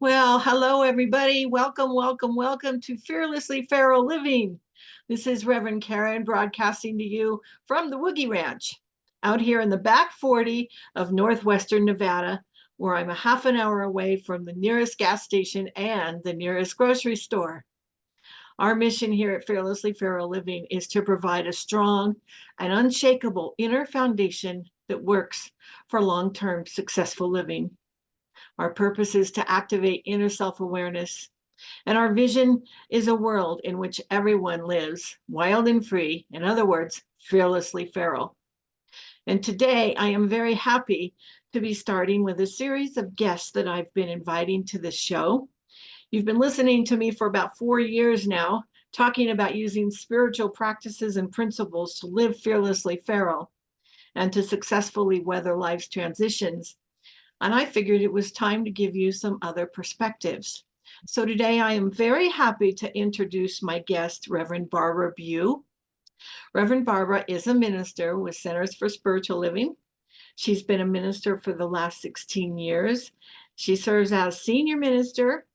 Well, hello, everybody. Welcome, welcome, welcome to Fearlessly Feral Living. This is Reverend Karen broadcasting to you from the Woogie Ranch out here in the back 40 of northwestern Nevada, where I'm a half an hour away from the nearest gas station and the nearest grocery store. Our mission here at Fearlessly Feral Living is to provide a strong and unshakable inner foundation that works for long-term successful living. Our purpose is to activate inner self-awareness. And our vision is a world in which everyone lives wild and free, in other words, fearlessly feral. And today I am very happy to be starting with a series of guests that I've been inviting to this show. You've been listening to me for about 4 years now, talking about using spiritual practices and principles to live fearlessly feral and to successfully weather life's transitions. And I figured it was time to give you some other perspectives. So today I am very happy to introduce my guest, Reverend Barbara Bew. Reverend Barbara is a minister with Centers for Spiritual Living. She's been a minister for the last 16 years. She serves as senior minister.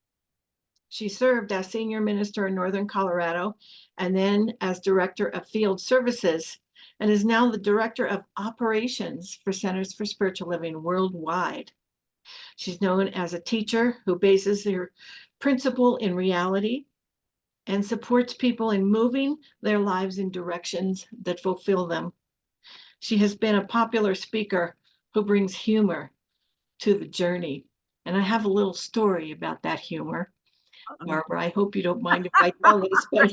She served as senior minister in Northern Colorado and then as director of field services and is now the director of operations for Centers for Spiritual Living worldwide. She's known as a teacher who bases her principle in reality and supports people in moving their lives in directions that fulfill them. She has been a popular speaker who brings humor to the journey. And I have a little story about that humor. Barbara, I hope you don't mind if I tell this, but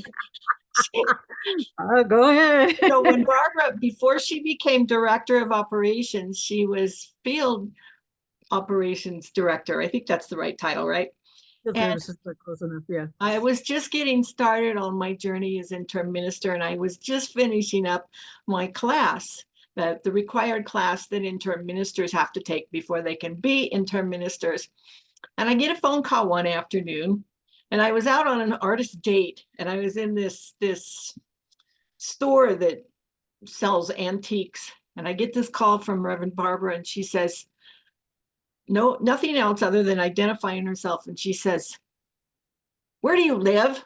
Oh, go ahead. so when Barbara, before she became director of operations, she was field operations director. I think that's the right title, right? Field And services are close enough. Yeah. I was just getting started on my journey as interim minister, and I was just finishing up my class, the required class that interim ministers have to take before they can be interim ministers. And I get a phone call one afternoon, and I was out on an artist date, and I was in this store that sells antiques, and I get this call from Reverend Barbara, and she says, no, nothing else other than identifying herself, and she says, "Where do you live?"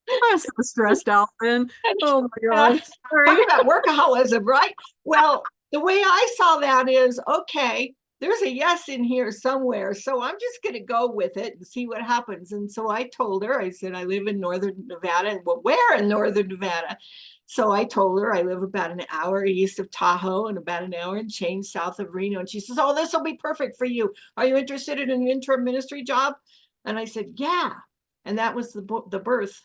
I'm so stressed out then. And, Oh my uh, God. Sorry. talk about workaholism, right? Well, the way I saw that is, okay, there's a yes in here somewhere. So I'm just going to go with it and see what happens. And so I told her, I said, I live in Northern Nevada. And well, where in Northern Nevada? So I told her I live about an hour east of Tahoe and about an hour and change south of Reno. And she says, oh, this will be perfect for you. Are you interested in an interim ministry job? And I said, yeah. And that was the birth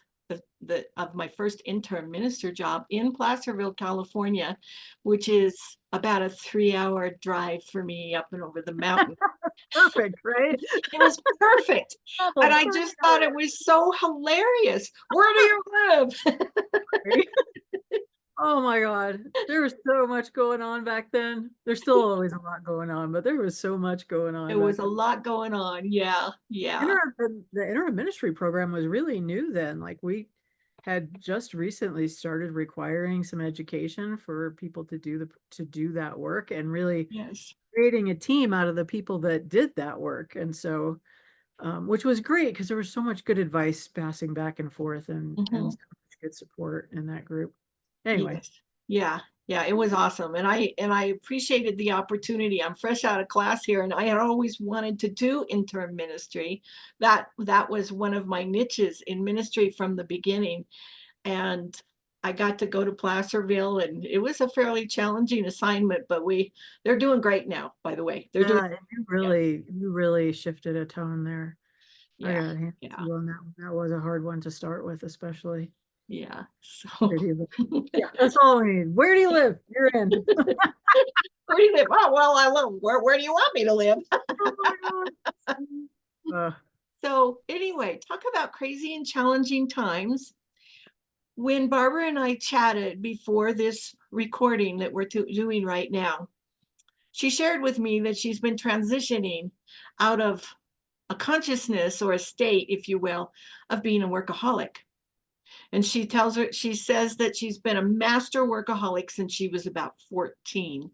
of my first intern minister job in Placerville, California, which is about a 3-hour drive for me up and over the mountain. Perfect, right? It was perfect. And Oh, I just thought it was so hilarious. Where do you live? sorry. Oh my God. There was so much going on back then. There's still always a lot going on, but there was so much going on There was back a then. lot going on. Yeah, yeah. The interim ministry program was really new then. Like we had just recently started requiring some education for people to do that work and really Yes. creating a team out of the people that did that work. And so, which was great because there was so much good advice passing back and forth and Mhm. so much good support in that group. Anyway, Yes. Yeah. Yeah, it was awesome. And I appreciated the opportunity. I'm fresh out of class here and I had always wanted to do intern ministry. That was one of my niches in ministry from the beginning. And I got to go to Placerville and it was a fairly challenging assignment, but they're doing great now, by the way. They're doing yeah, and yeah, you really shifted a tone there. I yeah, got to hand it to yeah, you on that one. That was a hard one to start with, especially. yeah. So Where do you live? Yeah, that's all we need. Where do you live? You're in. where do you live? Oh, well, I live. Where do you want me to live? Oh my God. So anyway, talk about crazy and challenging times. When Barbara and I chatted before this recording that we're doing right now, she shared with me that she's been transitioning out of a consciousness or a state, if you will, of being a workaholic. And she says that she's been a master workaholic since she was about 14.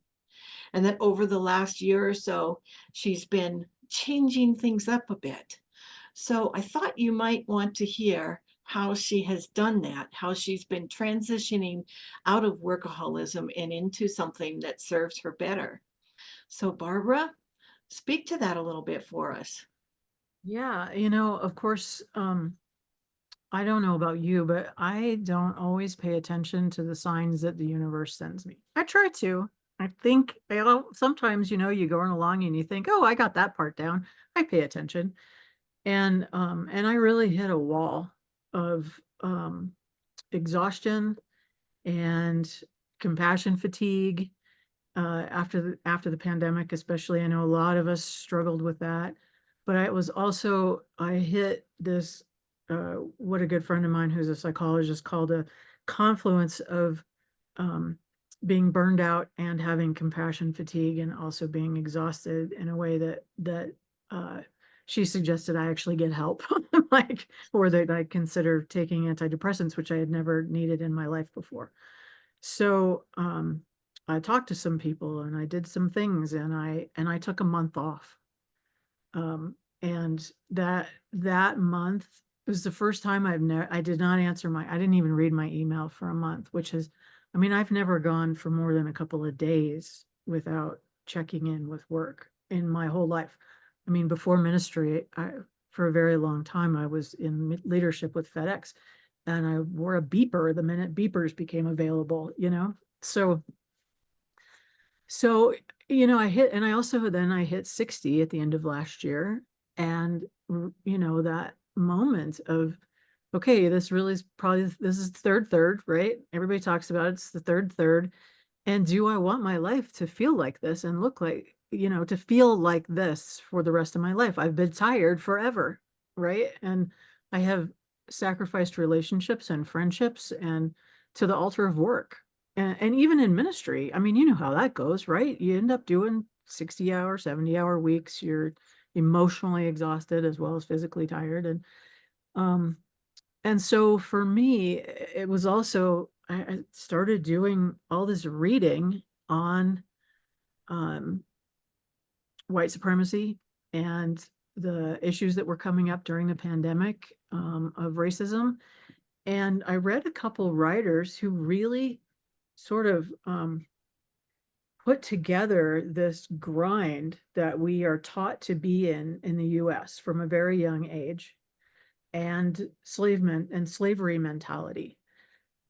and that over the last year or so, she's been changing things up a bit. So I thought you might want to hear how she has done that, how she's been transitioning out of workaholism and into something that serves her better. So, Barbara, speak to that a little bit for us. Yeah, of course, I don't know about you, but I don't always pay attention to the signs that the universe sends me. I try to. I think, sometimes, you going along and you think, oh, I got that part down. I pay attention. And I really hit a wall of exhaustion and compassion fatigue after the pandemic, especially. I know a lot of us struggled with that, but I hit this what a good friend of mine who's a psychologist called a confluence of um, being burned out and having compassion fatigue, and also being exhausted in a way that uh, she suggested I actually get help, like, or that I consider taking antidepressants, which I had never needed in my life before. So I talked to some people and I did some things, and I took a month off. And that month was the first time I did not answer I didn't even read my email for a month, which is, I mean, I've never gone for more than a couple of days without checking in with work in my whole life. I mean, before ministry, for a very long time, I was in leadership with FedEx, and I wore a beeper the minute beepers became available. So, so, I hit 60 at the end of last year. And, that moment of, okay, this is third, right? Everybody talks about it. It's the third. And do I want my life to feel like this and look like, to feel like this for the rest of my life? I've been tired forever, right? And I have sacrificed relationships and friendships and to the altar of work. And even in ministry, I mean, you know how that goes, right? You end up doing 60-hour, 70-hour weeks. You're emotionally exhausted as well as physically tired. Um, and so for me, it was also, I started doing all this reading on um, white supremacy and the issues that were coming up during the pandemic, of racism. And I read a couple writers who really sort of put together this grind that we are taught to be in the US from a very young age, and slavery mentality.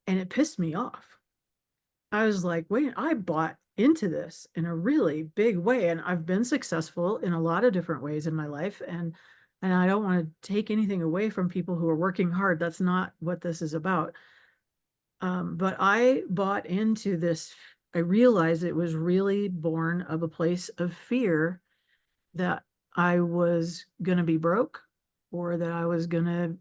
And it pissed me off. I was like, wait, I bought into this in a really big way, and I've been successful in a lot of different ways in my life. And I don't want to take anything away from people who are working hard. That's not what this is about. But I bought into this. I realized it was really born of a place of fear that I was going to be broke, or that I was going to,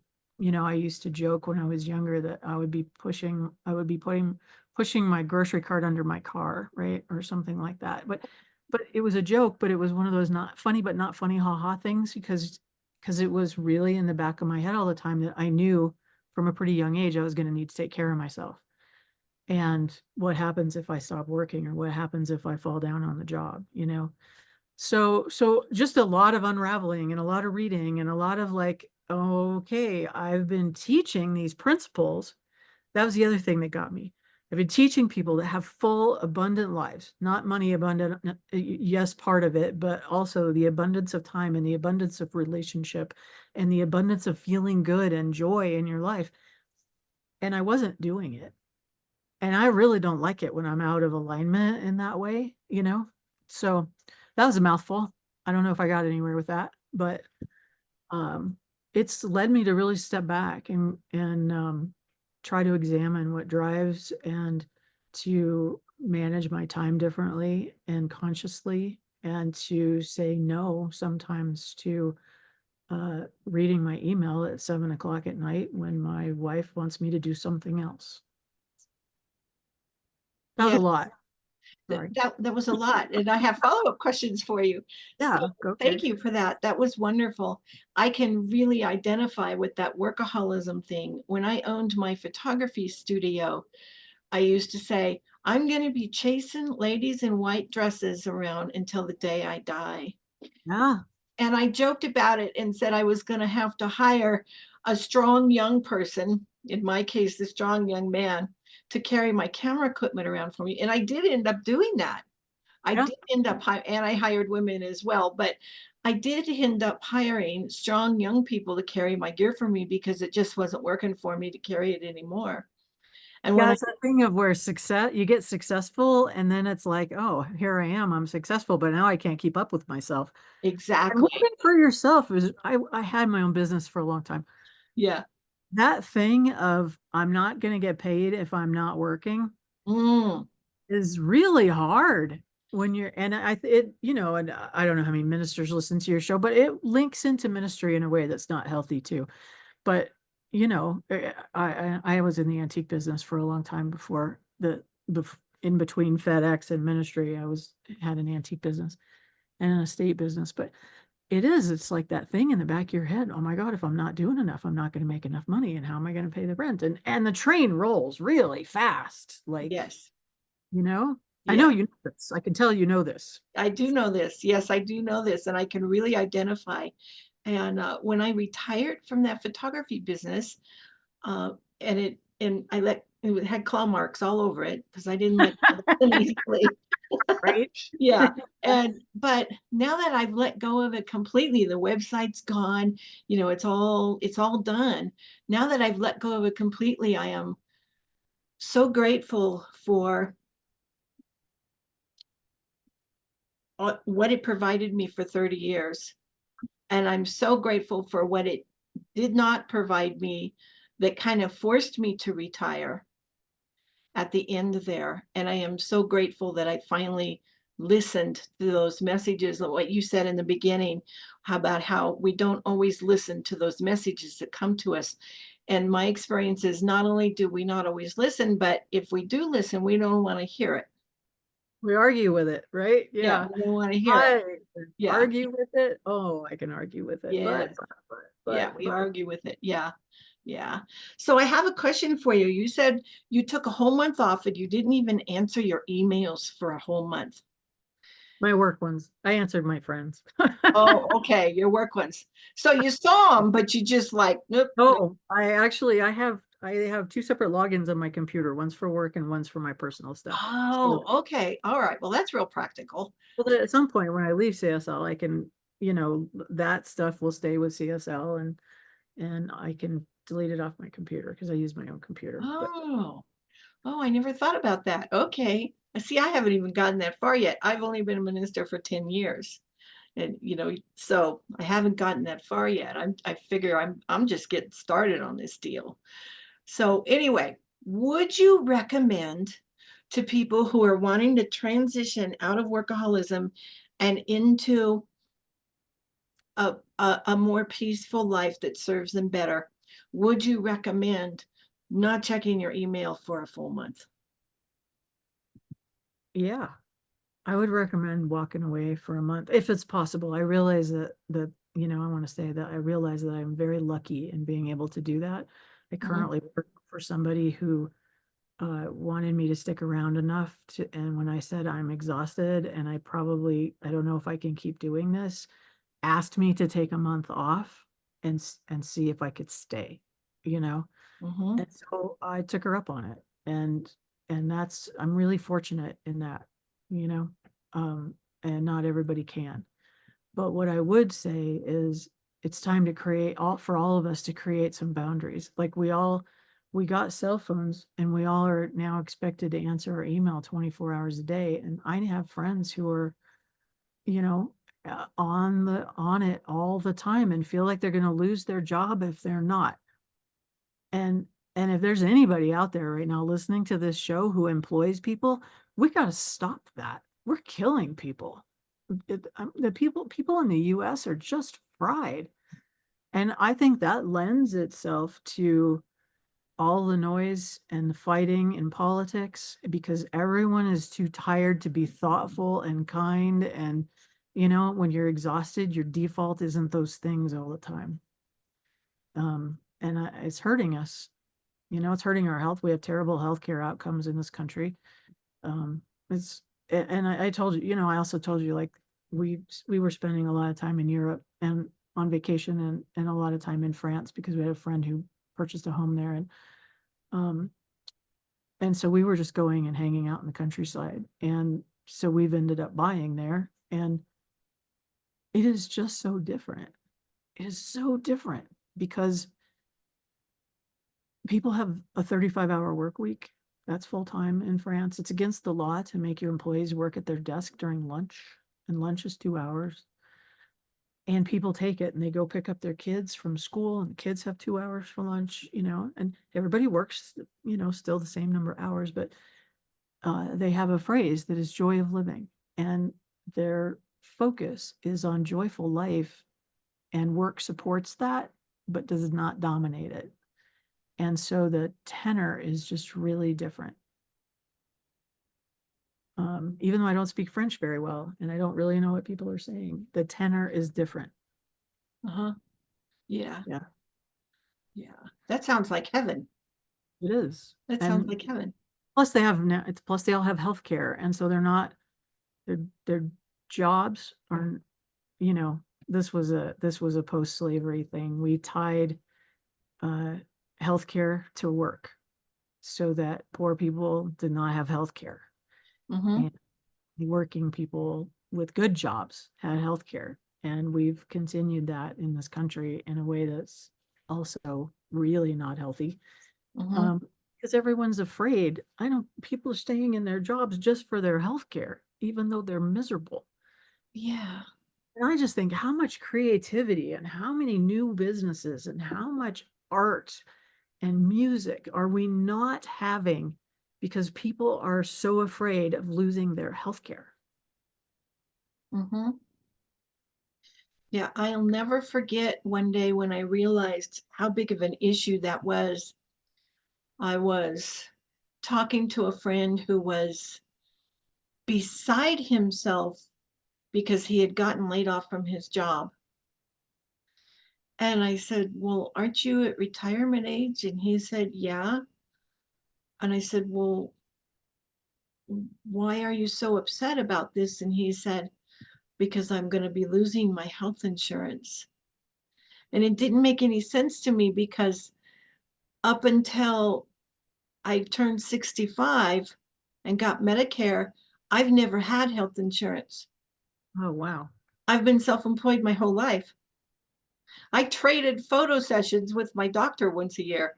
I used to joke when I was younger that I would be pushing my grocery cart under my car, right? Or something like that. But it was a joke, but it was one of those not funny, but not funny, haha things, because it was really in the back of my head all the time that I knew from a pretty young age I was going to need to take care of myself. And what happens if I stop working, or what happens if I fall down on the job? So just a lot of unraveling and a lot of reading and a lot of like, okay, I've been teaching these principles. That was the other thing that got me. I've been teaching people to have full, abundant lives, not money abundant, yes, part of it, but also the abundance of time and the abundance of relationship and the abundance of feeling good and joy in your life. And I wasn't doing it. And I really don't like it when I'm out of alignment in that way. So that was a mouthful. I don't know if I got anywhere with that, but um, it's led me to really step back and try to examine what drives, and to manage my time differently and consciously, and to say no sometimes to reading my email at 7 o'clock at night when my wife wants me to do something else. That was Yeah, a lot. Sorry. that was a lot. And I have follow-up questions for you. So Yeah, okay. thank you for that. That was wonderful. I can really identify with that workaholism thing. When I owned my photography studio, I used to say, I'm going to be chasing ladies in white dresses around until the day I die. Yeah. And I joked about it and said I was going to have to hire a strong young person, in my case, the strong young man, to carry my camera equipment around for me. And I did end up doing that. I Yeah. did end up, and I hired women as well, but I did end up hiring strong young people to carry my gear for me because it just wasn't working for me to carry it anymore. And when Yeah, I, it's that thing of where success, you get successful, and then it's like, oh, here I am, I'm successful, but now I can't keep up with myself. And exactly, working for yourself is, I had my own business for a long time. yeah. That thing of I'm not going to get paid if I'm not working Mm, is really hard when you're, and it, and I don't know how many ministers listen to your show, but it links into ministry in a way that's not healthy too. But I was in the antique business for a long time before the in between FedEx and ministry. I was had an antique business and an estate business, but it's like that thing in the back of your head. Oh my God, if I'm not doing enough, I'm not going to make enough money. And how am I going to pay the rent? And the train rolls really fast. Like, yes, you know, I know yeah. you know this. I can tell you know this. I do know this. Yes, I do know this, and I can really identify. And when I retired from that photography business, uh, and I let it had claw marks all over it because I didn't let go of them easily. Right? Yeah, and but now that I've let go of it completely, the website's gone. It's all done. Now that I've let go of it completely, I am so grateful for what it provided me for 30 years. And I'm so grateful for what it did not provide me that kind of forced me to retire at the end there. And I am so grateful that I finally listened to those messages of what you said in the beginning about how we don't always listen to those messages that come to us. And my experience is not only do we not always listen, but if we do listen, we don't want to hear it. We argue with it, right? Yeah, Yeah. we don't want to hear it. I can Yeah. argue with it. Oh, I can argue with it. Yes. Yeah, we But argue with it. Yeah. Yeah. So I have a question for you. You said you took a whole month off and you didn't even answer your emails for a whole month. my work ones, I answered my friends. Oh, okay, your work ones. So you saw them, but you just like, nope, nope. Oh, I have two separate logins on my computer. One's for work and one's for my personal stuff. So, Oh, okay. All right. Well, that's real practical. well, that at some point when I leave CSL, I can, that stuff will stay with CSL and I can delete it off my computer because I use my own computer. But Oh, oh, I never thought about that. Okay. See, I haven't even gotten that far yet. I've only been a minister for 10 years. And so I haven't gotten that far yet. I figure I'm just getting started on this deal. So anyway, would you recommend to people who are wanting to transition out of workaholism and into a more peaceful life that serves them better, would you recommend not checking your email for a full month? yeah, I would recommend walking away for a month if it's possible. I realize I want to say that I realize that I'm very lucky in being able to do that. I Mhm, currently work for somebody who wanted me to stick around enough and when I said I'm exhausted and I don't know if I can keep doing this, asked me to take a month off and see if I could stay, you know? mhm, And so I took her up on it. And I'm really fortunate in that, you know, and not everybody can. But what I would say is it's time to create for all of us to create some boundaries. Like we got cell phones and we all are now expected to answer our email 24 hours a day. And I have friends who are, you know, on it all the time and feel like they're going to lose their job if they're not. And and if there's anybody out there right now listening to this show who employs people, we got to stop that. We're killing people. The people in the US are just fried. And I think that lends itself to all the noise and the fighting in politics because everyone is too tired to be thoughtful and kind. And, when you're exhausted, your default isn't those things all the time. And it's hurting us. It's hurting our health. We have terrible healthcare outcomes in this country. It's and I told you, I also told you like we were spending a lot of time in Europe and on vacation and a lot of time in France because we had a friend who purchased a home there um and so we were just going and hanging out in the countryside. And so we've ended up buying there and it is just so different. It is so different because people have a 35-hour work week. That's full time in France. It's against the law to make your employees work at their desk during lunch, and lunch is 2 hours. And people take it and they go pick up their kids from school, and the kids have 2 hours for lunch, and everybody works, still the same number of hours, but they have a phrase that is joy of living. And their focus is on joyful life, and work supports that, but does not dominate it. And so the tenor is just really different. Even though I don't speak French very well and I don't really know what people are saying, the tenor is different. Uh-huh. Yeah. Yeah, Yeah. That sounds like heaven. it is. That sounds And like heaven. plus they have now, plus they all have health care. And so they're not, their jobs are, you know, this was a post-slavery thing. We tied uh healthcare to work so that poor people did not have healthcare. Mm-hmm. And working people with good jobs had health care. And we've continued that in this country in a way that's also really not healthy. Mm-hmm. Um, because everyone's afraid. I know people are staying in their jobs just for their health care, even though they're miserable. Yeah. And I just think how much creativity and how many new businesses and how much art and music are we not having because people are so afraid of losing their health care? Mm-hmm. Yeah. I'll never forget one day when I realized how big of an issue that was. I was talking to a friend who was beside himself because he had gotten laid off from his job. And I said, "Well, aren't you at retirement age?" And he said, "Yeah." And I said, "Well, why are you so upset about this?" And he said, "Because I'm going to be losing my health insurance." And it didn't make any sense to me because up until I turned 65 and got Medicare, I've never had health insurance. Oh, wow. I've been self-employed my whole life. I traded photo sessions with my doctor once a year.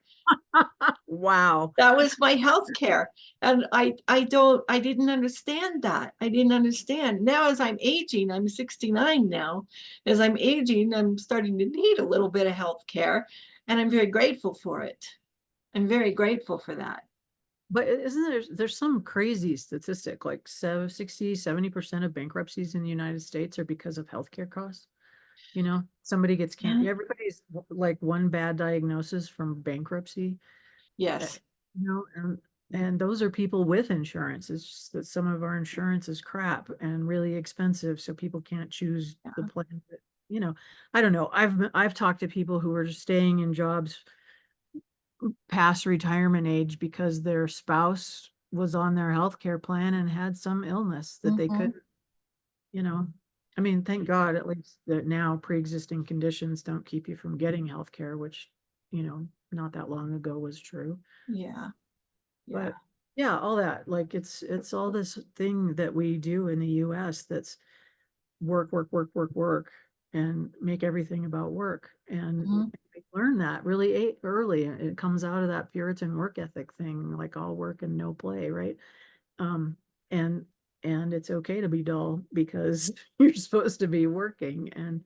Wow. That was my health care. And I didn't understand that. I didn't understand. Now as I'm aging, I'm 69 now. As I'm aging, I'm starting to need a little bit of health care, and I'm very grateful for it. I'm very grateful for that. But isn't there's some crazy statistic like 60, 70% of bankruptcies in the United States are because of healthcare costs? Somebody gets cancer. Yeah. Everybody's like one bad diagnosis from bankruptcy. uh, Yes. and those are people with insurance. It's just that some of our insurance is crap and really expensive, so people can't choose the Yeah. plan that, you know, I don't know. I've talked to people who are just staying in jobs past retirement age because their spouse was on their health care plan and had some illness that they Mm-hmm. couldn't, you know. I mean, thank God at least that now pre-existing conditions don't keep you from getting health care, which, not that long ago was true. Yeah. Yeah. But yeah, all that, like it's all this thing that we do in the US that's work, work, work, work, work, and make everything about work. And Mm-hmm. I learned that really early. It comes out of that Puritan work ethic thing, like all work and no play, right? Um, and and it's okay to be dull because you're supposed to be working. And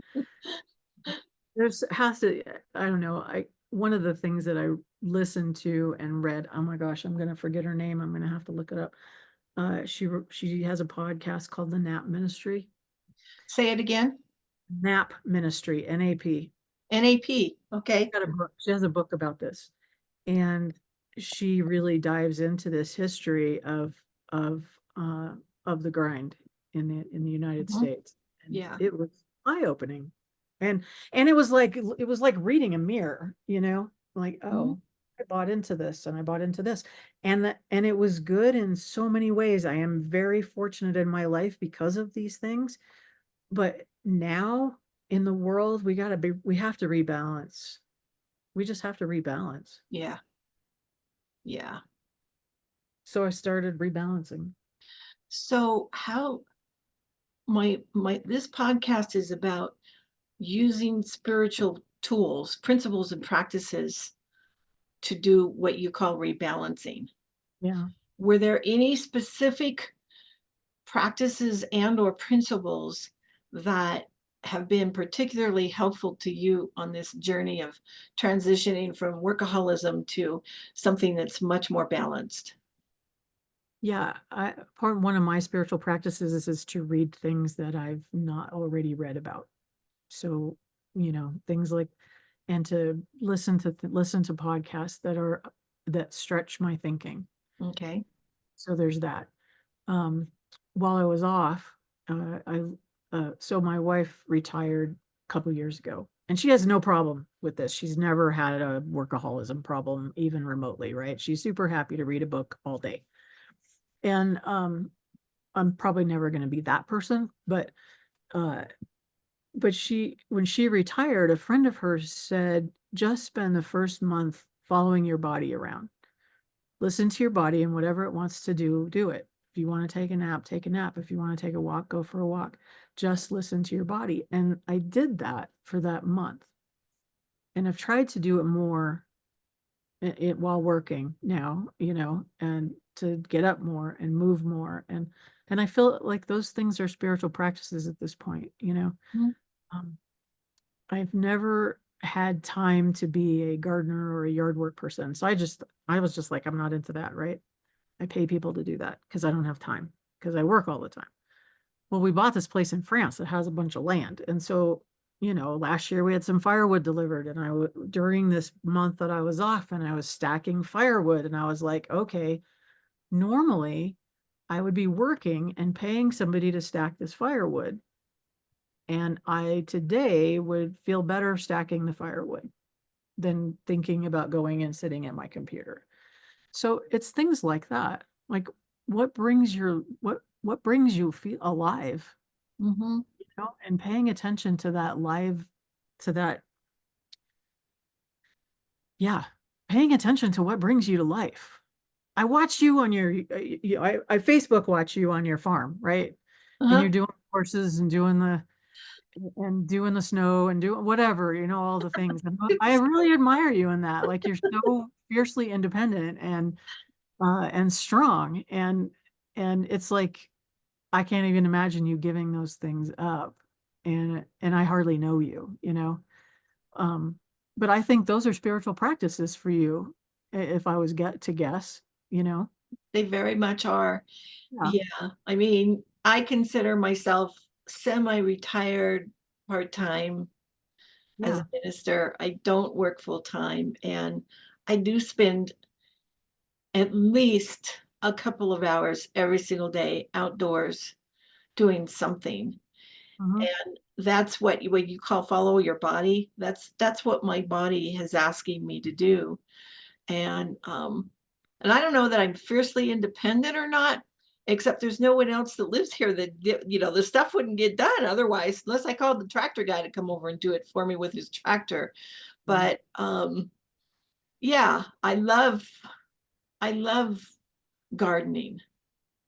there's has to, I don't know, I one of the things that I listened to and read, oh my gosh, I'm gonna forget her name. I'm gonna have to look it up. She has a podcast called The Nap Ministry. Say it again. Nap Ministry, NAP. NAP. Okay. Got a book. She has a book about this, and she really dives into this history of uh, of the grind in the United Mm-hmm. States, and Yeah. it was eye-opening, and it was like reading a mirror, like, Mm-hmm. oh. I bought into this and I bought into this. And it was good in so many ways. I am very fortunate in my life because of these things. But now in the world, we have to rebalance. We just have to rebalance. Yeah. Yeah. So I started rebalancing. So how my this podcast is about using spiritual tools, principles and practices to do what you call rebalancing. Yeah. Were there any specific practices and or principles that have been particularly helpful to you on this journey of transitioning from workaholism to something that's much more balanced? Yeah, one of my spiritual practices is to read things that I've not already read about. So, things like, and to listen to podcasts that stretch my thinking. Okay. So there's that. Um, while I was off, so my wife retired a couple years ago, and she has no problem with this. She's never had a workaholism problem, even remotely, right? She's super happy to read a book all day. And I'm probably never going to be that person, uh, but when she retired, a friend of hers said, just spend the first month following your body around. Listen to your body, and whatever it wants to do, do it. If you want to take a nap, take a nap. If you want to take a walk, go for a walk. Just listen to your body. And I did that for that month. And I've tried to do it more while working now, and to get up more and move more. And I feel like those things are spiritual practices at this point. Mhm. Um, I've never had time to be a gardener or a yard work person. So I was just like, I'm not into that, right? I pay people to do that because I don't have time because I work all the time. Well, we bought this place in France that has a bunch of land. And so, last year we had some firewood delivered, and during this month that I was off, and I was stacking firewood, and I was like, okay, normally I would be working and paying somebody to stack this firewood. And I today would feel better stacking the firewood than thinking about going and sitting at my computer. So it's things like that. Like, what brings you feel alive, Mhm. and paying attention to to that, yeah, paying attention to what brings you to life. I watch you on I Facebook watch you on your farm, right? And Uh-huh. you're doing horses and doing the snow and doing whatever, all the things. And I really admire you in that. Like, you're so fiercely independent and strong. And it's like I can't even imagine you giving those things up. And I hardly know you. Um, but I think those are spiritual practices for you, if I was get to guess. They very much are. Yeah, Yeah. I mean, I consider myself semi-retired part-time as a yeah. minister. I don't work full time, and I do spend at least a couple of hours every single day outdoors doing something. Mhm. And that's what you call follow your body. That's what my body has asking me to do. And and I don't know that I'm fiercely independent or not, except there's no one else that lives here that the stuff wouldn't get done otherwise, unless I called the tractor guy to come over and do it for me with his tractor. Mhm. But yeah, I love gardening.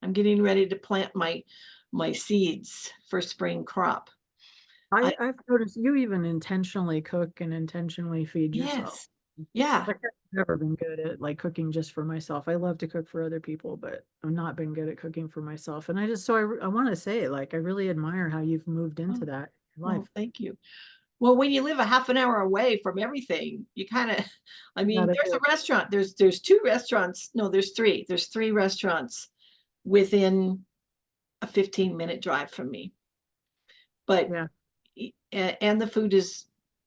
I'm getting ready to plant my seeds for spring crop. I I've noticed you even intentionally cook and intentionally feed yourself. Yes. Yeah, Like, I've never been good at like cooking just for myself. I love to cook for other people, but I've not been good at cooking for myself. And I want to say, like, I really admire how you've moved into oh, that in your well, life. thank you. Well, when you live a half an hour away from everything, you kinda I Yeah, mean, that there's is. a restaurant, there's 2 restaurants, no, there's 3 restaurants within a 15-minute drive from me, but Yeah, and the food is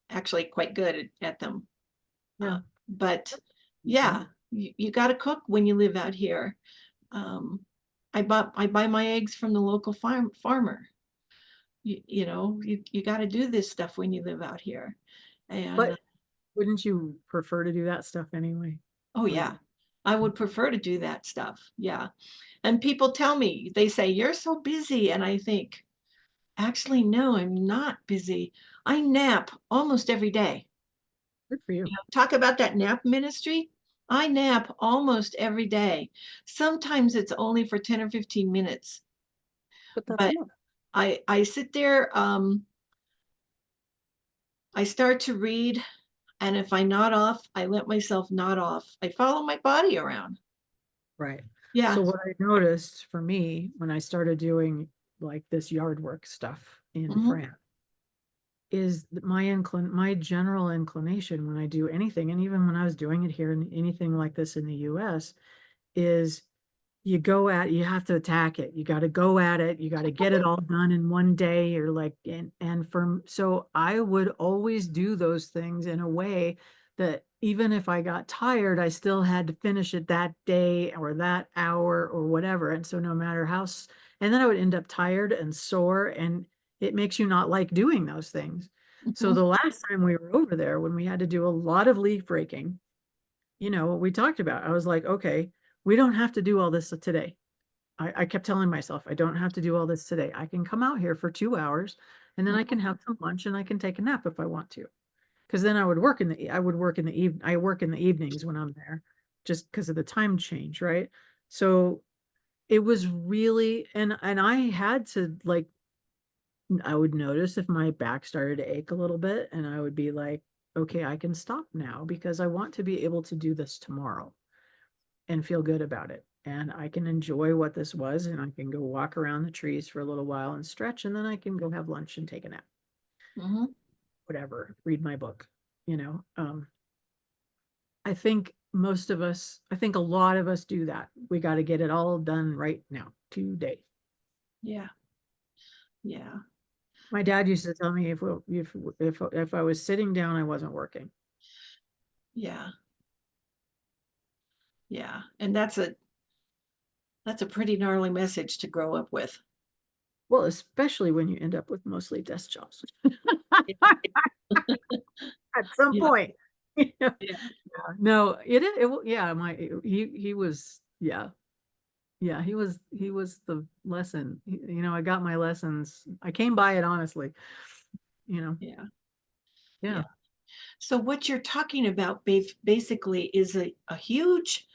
actually quite good at them, uh, yeah. but Mhm. yeah, you gotta cook when you live out here. I buy my eggs from the local farmer. You gotta do this stuff when you live out here, and But wouldn't you prefer to do that stuff anyway? Oh, yeah. Read. I would prefer to do that stuff. Yeah. And people tell me, they say, "You're so busy." And I think, actually, no, I'm not busy. I nap almost every day. Good for you. Talk about that nap ministry. I nap almost every day. Sometimes it's only for 10 or 15 minutes, But that's but enough. I sit there, I start to read, and if I nod off, I let myself nod off. I follow my body around. Right. Yeah. So what I noticed for me when I started doing like this yard work stuff in Mhm, France is that my general inclination when I do anything, and even when I was doing it here and anything like this in the US, is you have to attack it. You got to go at it. You got to get it all done in one day or like and from so I would always do those things in a way that even if I got tired, I still had to finish it that day or that hour or whatever. And so no matter and then I would end up tired and sore and it makes you not like doing those things. So mhm, the last time we were over there when we had to do a lot of leaf breaking, what we talked about. I was like, okay, we don't have to do all this today. I kept telling myself, I don't have to do all this today. I can come out here for 2 hours and then I mhm, can have some lunch and I can take a nap if I want to. Because then I would work in the evening. I work in the evenings when I'm there just because of the time change, right? So it was really, and I had to like, I would notice if my back started to ache a little bit and I would be like, okay, I can stop now because I want to be able to do this tomorrow and feel good about it. And I can enjoy what this was, and I can go walk around the trees for a little while and stretch, and then I can go have lunch and take a nap, mhm. whatever, read my book. You know, I think a lot of us do that. We got to get it all done right now, today. Yeah, yeah, My dad used to tell me if I was sitting down, I wasn't working. yeah, yeah. And that's a pretty gnarly message to grow up with. Well, especially when you end up with mostly desk jobs at some Yeah, point. Yeah. yeah, No, it is. Yeah, he was. Yeah, yeah. He was the lesson. I got my lessons. I came by it honestly. You know. yeah, yeah. Yeah. So what you're talking about basically is a huge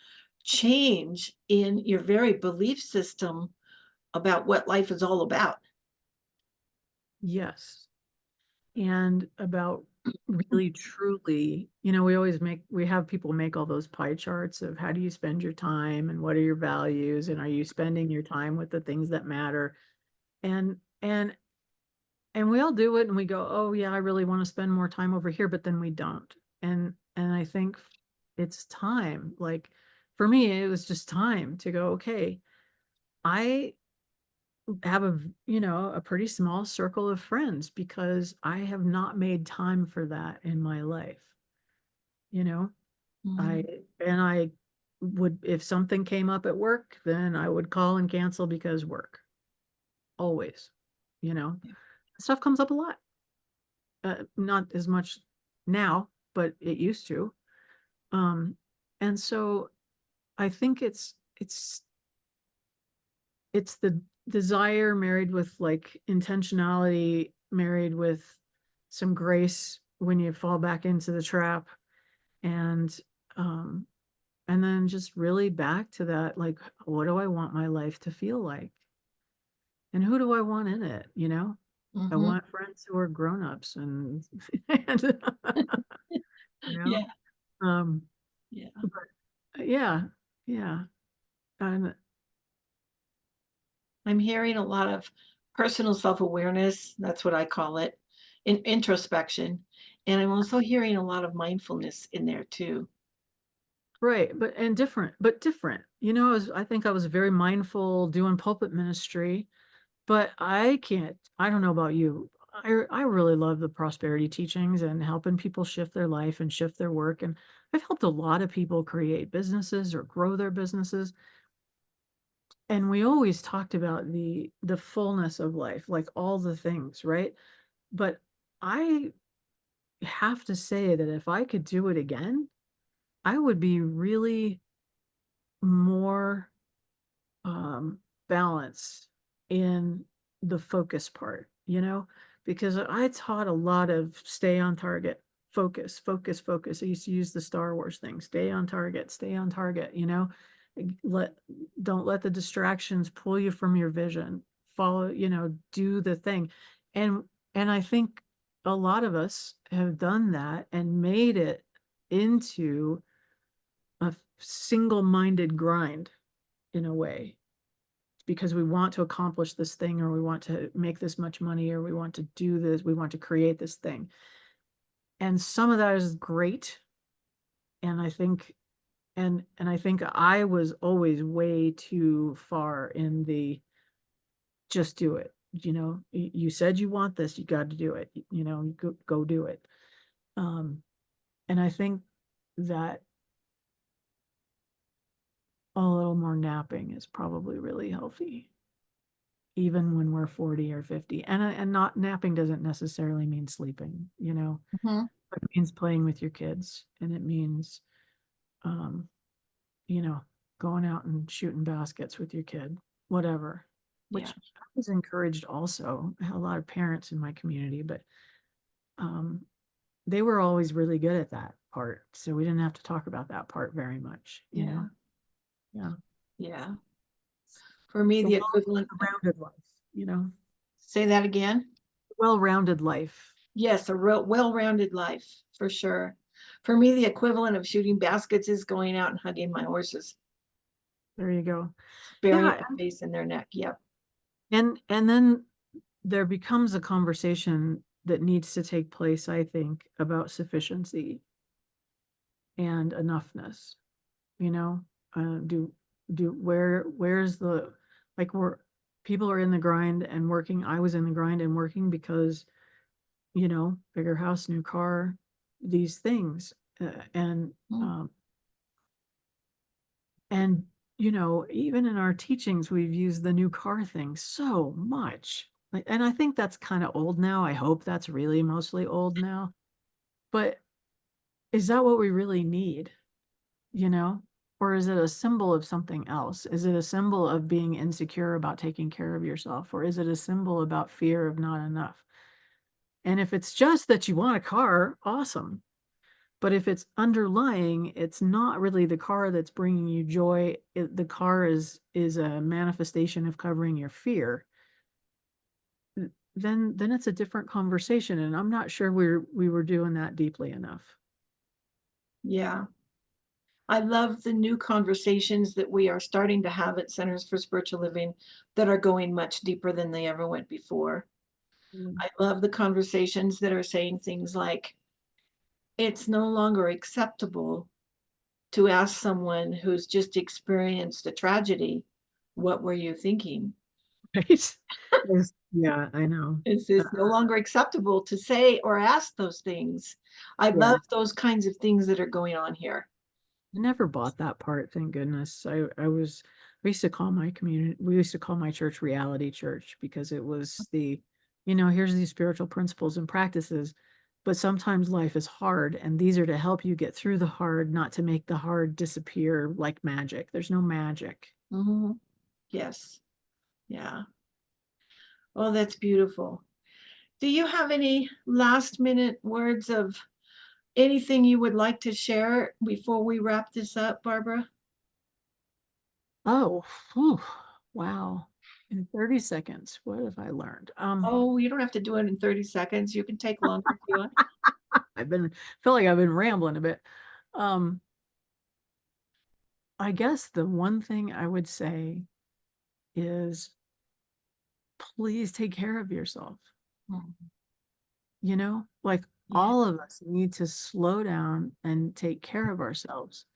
change in your very belief system about what life is all about. Yes. And about really truly, we have people make all those pie charts of how do you spend your time and what are your values and are you spending your time with the things that matter? And and and we all do it and we go, oh yeah, I really want to spend more time over here, but then we don't. And I think it's time. Like for me, it was just time to go, okay, I have a pretty small circle of friends because I have not made time for that in my life. You know, I Mhm. and I would if something came up at work, then I would call and cancel because work. Always. You know, stuff comes up a lot. Not as much now, but it used to. Um, and so I think it's the desire married with like intentionality, married with some grace when you fall back into the trap, and um, and then just really back to that, like, what do I want my life to feel like, and who do I want in it? I Mhm. want friends who are grown-ups and you know, Yeah, um, yeah. yeah, yeah. And I'm hearing a lot of personal self-awareness, that's what I call it, introspection, and I'm also hearing a lot of mindfulness in there too. right, but different. I think I was very mindful doing pulpit ministry, but I don't know about you. I really love the prosperity teachings and helping people shift their life and shift their work. And I've helped a lot of people create businesses or grow their businesses. And we always talked about the fullness of life, like all the things, right? But I have to say that if I could do it again, I would be really more balance in the focus part, because I taught a lot of stay on target, focus, focus, focus. I used to use the Star Wars thing, stay on target, let don't let the distractions pull you from your vision. Follow, do the thing. And and I think a lot of us have done that and made it into a single-minded grind in a way because we want to accomplish this thing or we want to make this much money or we want to do this, we want to create this thing. And some of that is great. And I think and I think I was always way too far in the just do it. You said you want this, you got to do it. Go do it. Um, and I think that a little more napping is probably really healthy even when we're 40 or 50. And not napping doesn't necessarily mean sleeping, Mhm. It means playing with your kids and it means um, you know, going out and shooting baskets with your kid, whatever. Yeah. Which I was encouraged also. I had a lot of parents in my community, but um they were always really good at that part. So we didn't have to talk about that part very much. Yeah. Yeah. Yeah. For me, A the equivalent, well-rounded life. say that again. Well-rounded life. Yes, a real well-rounded life for sure. For me, the equivalent of shooting baskets is going out and hugging my horses, There you go. burying Yeah, my face in their neck. Yep. and then there becomes a conversation that needs to take place, I think, about sufficiency and enoughness. You know, do where's the like we're people are in the grind and working. I was in the grind and working because bigger house, new car, these things, and Mm. um, and even in our teachings, we've used the new car thing so much. Like, and I think that's kind of old now. I hope that's really mostly old now. But is that what we really need? You know? Or is it a symbol of something else? Is it a symbol of being insecure about taking care of yourself? Or is it a symbol about fear of not enough? And if it's just that you want a car, awesome. But if it's underlying, it's not really the car that's bringing you joy. The car is a manifestation of covering your fear. Then it's a different conversation, and I'm not sure we were doing that deeply enough. Yeah. I love the new conversations that we are starting to have at Centers for Spiritual Living that are going much deeper than they ever went before. Mm. I love the conversations that are saying things like, it's no longer acceptable to ask someone who's just experienced a tragedy, what were you thinking? Right? Yeah, I know. It's no longer acceptable to say or ask those things. I Yeah. love those kinds of things that are going on here. I never bought that part, thank goodness. We used to call my community, we used to call my church reality church because it was here's these spiritual principles and practices, but sometimes life is hard and these are to help you get through the hard, not to make the hard disappear like magic. There's no magic. Mhm. Yes. Yeah. Oh, that's beautiful. Do you have any last minute words of anything you would like to share before we wrap this up, Barbara? Oh, whew, wow. In 30 seconds, what have I learned? Oh, you don't have to do it in 30 seconds. You can take longer if you want. Feel like I've been rambling a bit. Um, I guess the one thing I would say is please take care of yourself. Mm. Like Yeah. all of us need to slow down and take care of ourselves.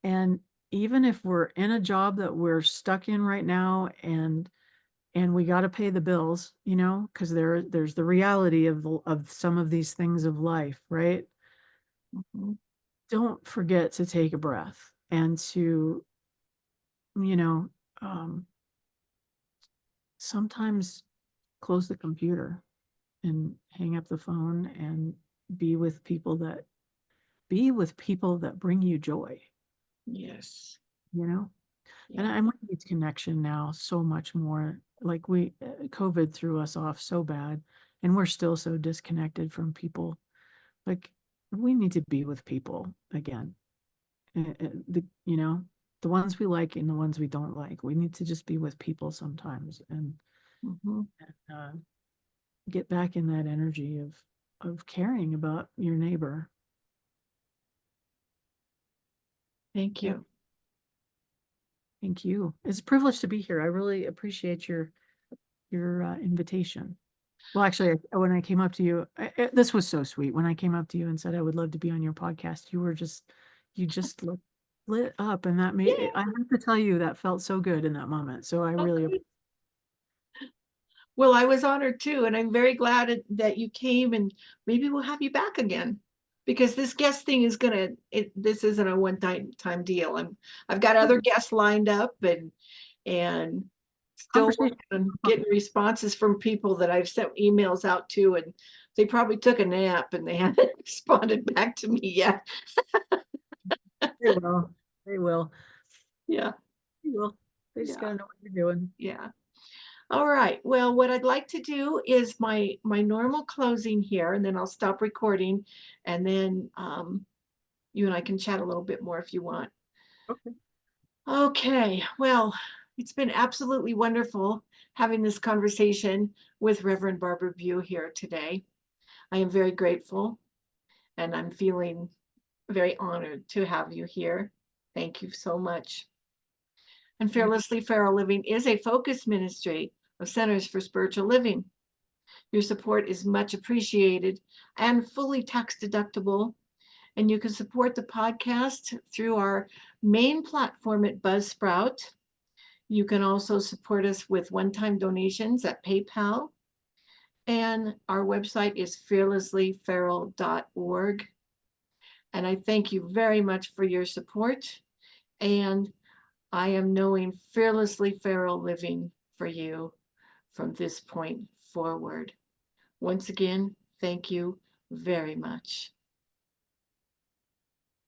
And even if we're in a job that we're stuck in right now and we got to pay the bills, because there's the reality of some of these things of life, right? Mhm. Don't forget to take a breath and to, you know, um, sometimes close the computer and hang up the phone and be with people that be with people that bring you joy, Yes. you know? And Yeah. I'm with these connection now so much more. Like COVID threw us off so bad, and we're still so disconnected from people. Like we need to be with people again. The ones we like and the ones we don't like. We need to just be with people sometimes Mhm. and get back in that energy of caring about your neighbor. Thank Yeah, you. thank you. It's a privilege to be here. I really appreciate your invitation. Well, actually, when I came up to you, this was so sweet. When I came up to you and said I would love to be on your podcast, you just lit up, and that made Yay! I have to tell you that felt so good in that moment. So I really, Okay. Well, I was honored too, and I'm very glad that you came, and maybe we'll have you back again because this guest thing is gonna. This isn't a one time deal. I've got other guests lined up, and still conversation. working on getting responses from people that I've sent emails out to, and they probably took a nap and they haven't responded back to me yet. They will. They will. Yeah, They will. They just yeah, gotta know what you're doing. yeah. All right. Well, what I'd like to do is my normal closing here, and then I'll stop recording, and then you and I can chat a little bit more if you want. Okay. Okay. Well, it's been absolutely wonderful having this conversation with Reverend Barbara Bew here today. I am very grateful, and I'm feeling very honored to have you here. Thank you so much. And Thank Fearlessly Feral Living is a focus ministry of Centers for Spiritual Living. Your support is much appreciated and fully tax deductible. And you can support the podcast through our main platform at Buzzsprout. You can also support us with one time donations at PayPal. And our website is fearlesslyferal.org. And I thank you very much for your support. And I am knowing fearlessly feral living for you from this point forward. Once again, thank you very much.